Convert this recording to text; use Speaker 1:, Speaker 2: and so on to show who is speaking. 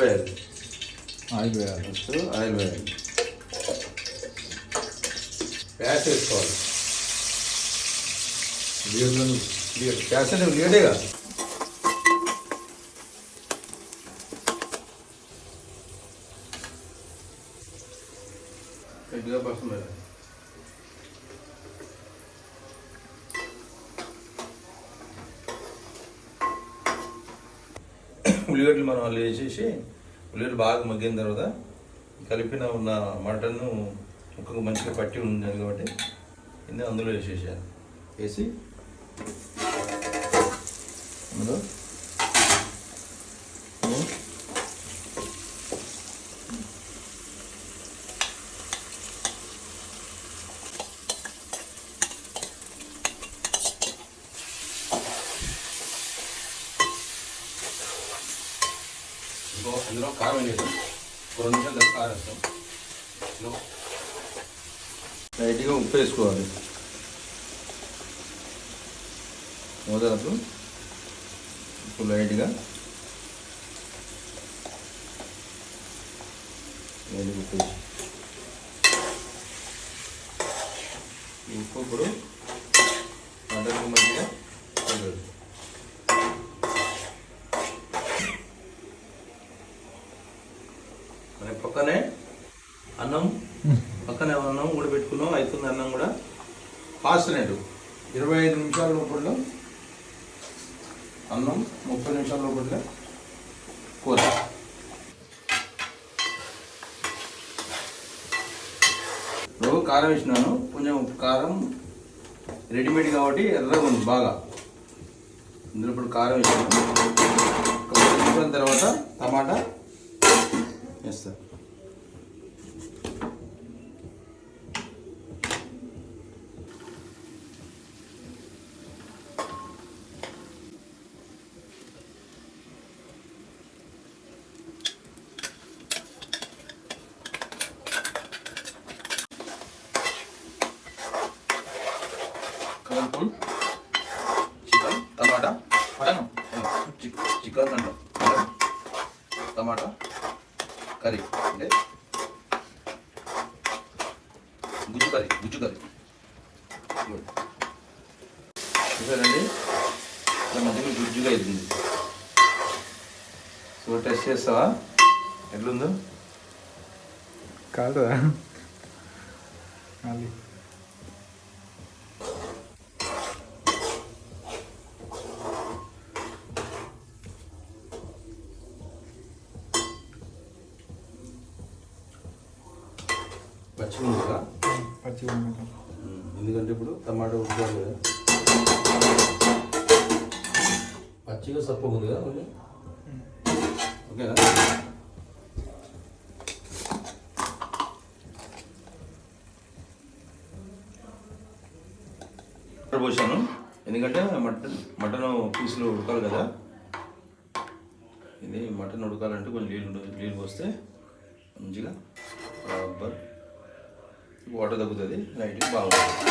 Speaker 1: వేయాలి.
Speaker 2: ఆయిల్ వేయాలి.
Speaker 1: First oil వేయాలి. ప్యాస్ వేసుకోవాలి. ప్యాస్ అంటే లీడేగా. గట్టిగా పసుపు వేయాలి. ఉల్లిగడ్డలు మనం వాళ్ళు వేసేసి ఉల్లిగడ్డలు బాగా మగ్గిన తర్వాత కలిపిన ఉన్న మటన్ ముక్కకు మంచిగా పట్టి ఉంది కాబట్టి ఇది అందులో వేసేసాను. వేసి అందులో అందులో కారం వేసాం. 2 నిమిషాలు దాకా కారం వేస్తాం. లైట్గా ఉప్పు వేసుకోవాలి. మొదలకు ఉప్పు లైట్గా ఉప్పు వేసి ఈ ఉప్పు ఇప్పుడు మటన్కు మంచిగా కలగదు. పక్కనే అన్నం కూడా పెట్టుకున్నాం. అవుతుంది అన్నం కూడా ఫాస్ట్ నేటు 25 నిమిషాల లోపల అన్నం, 30 నిమిషాల లోపల కూర. ఇప్పుడు కారం వేసినాను. కొంచెం కారం రెడీమేడ్ కాబట్టి ఎర్రగా ఉంది బాగా. ఇందులో ఇప్పుడు కారం వేసినాను. 10 నిమిషాల తర్వాత టమాటా వేస్తాను. కలర్ఫుల్ చికెన్ టమాటా చికెన్ అంటాం. టమాటా కర్రీ అంటే గుజ్జు కర్రీ చూసారండి. మంచిగా గుజ్జుగా అవుతుంది. సో టెస్ట్ చేస్తావా ఎట్లుందో?
Speaker 2: కాదు
Speaker 1: పచ్చిగా ఉంది కదా? ఎందుకంటే ఇప్పుడు టమాటా ఉడకాలి కదా. పచ్చిగా సప్పగా ఉంది కదా కొంచెం. ఓకేనా? పోసాను ఎందుకంటే మటన్ పీసులు ఉడకాలి కదా. ఇది మటన్ ఉడకాలంటే కొంచెం నీళ్ళు పోస్తే మంచిగా రబ్బర్ వాటర్ తగ్గుతుంది. లైట్గా బాగుంటుంది.